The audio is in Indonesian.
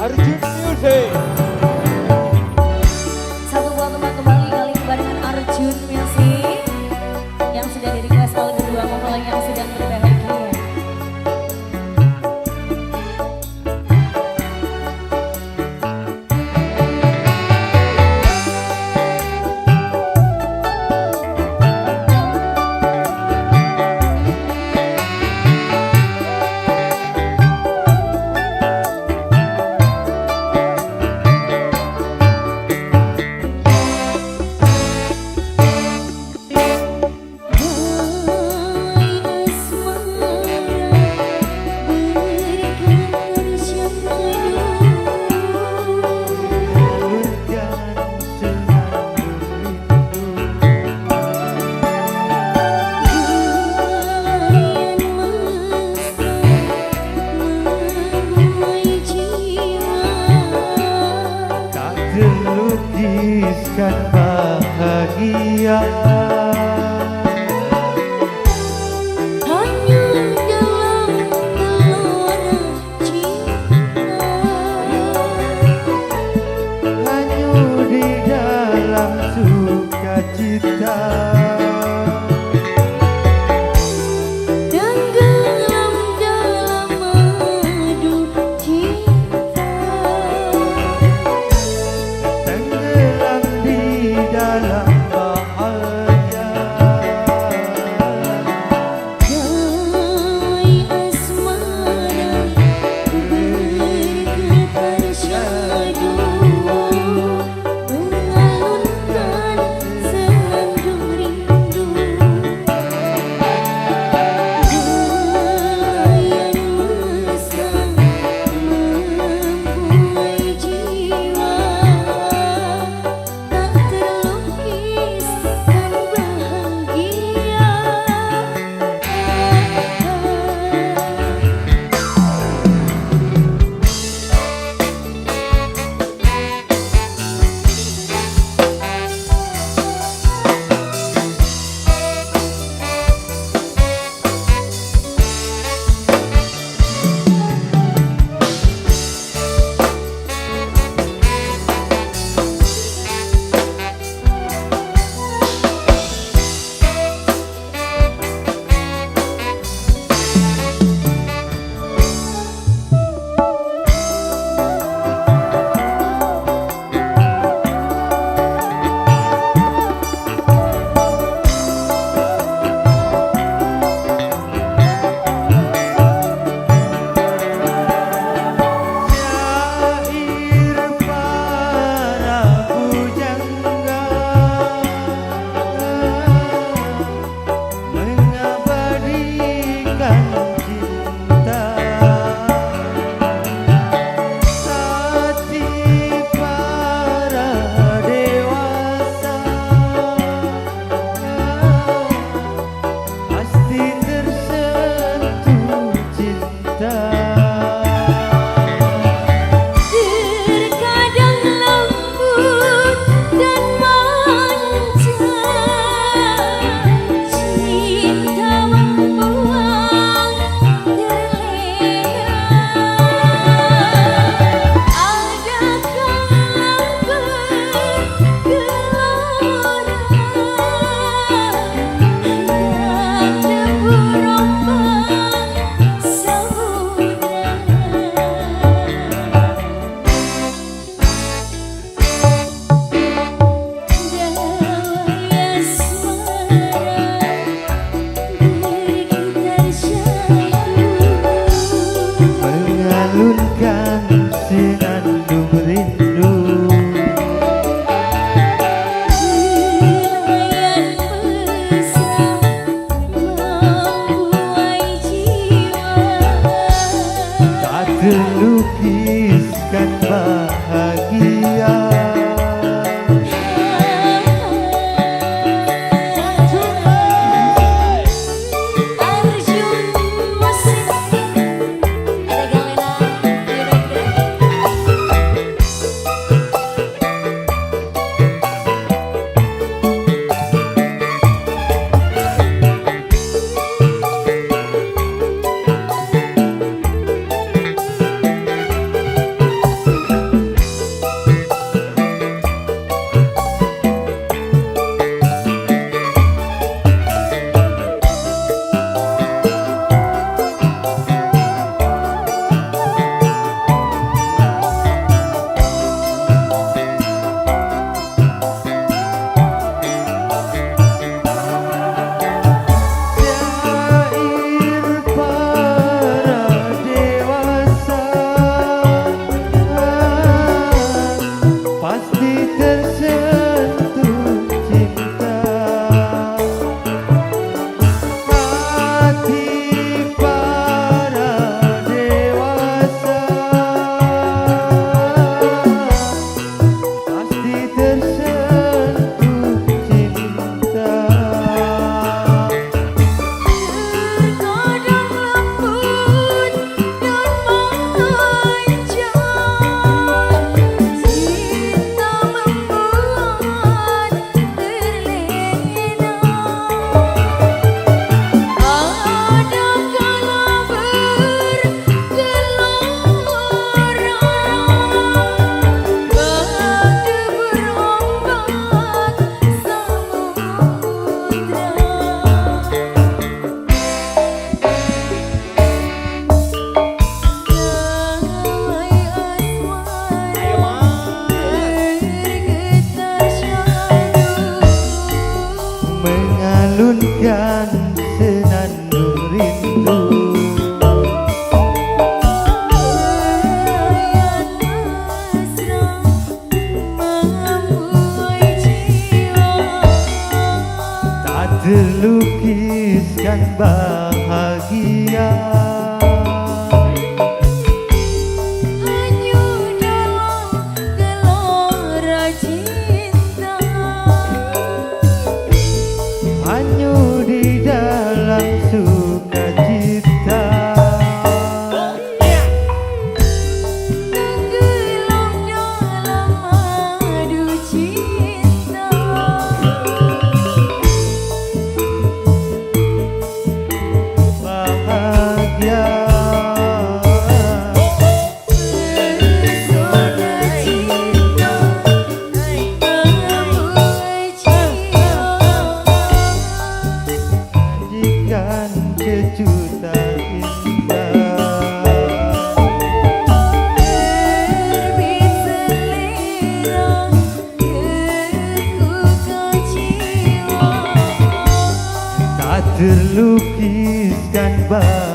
Arjun Music. Satu buah kembang kembali kali ini barengan Arjun Music yang sudah di request tahun kedua mempelai yang sedang berbahagia. Lukiskan bahagia Hanya dalam gelora cinta, hanyut di dalam sukacita. tenggelam dalam madu cinta, Tenggelam di dalam bahagia. damai asmara bergetar syadu, mengalunkan senandung rindu. Gelayan mesra membuai jiwa, tak terlukiskan bahagia. Syair para pujangga mengabadikan cinta, hati para dewasa pasti tersentuh cinta. Terkadang lembut dan manja, cinta membuang terlena. Ada kala bergelora, hendak debu rombak samudra. Damai asmara bergetar syadu, Mengalunkan senandung rindu. gelayan mesra membuai jiwa, Tak terlukiskan bahagia. Arjun Musik. Ada Galena, terlukiskan bahagia. Hanya dalam gelora cinta, hanya di dalam sukacita. tenggelam dalam madu cinta. Bahagia Pesona cinta merambai jiwa. jika sejuta indah. Terbit selera kekukang jiwa. Tak terlukiskan bahagia.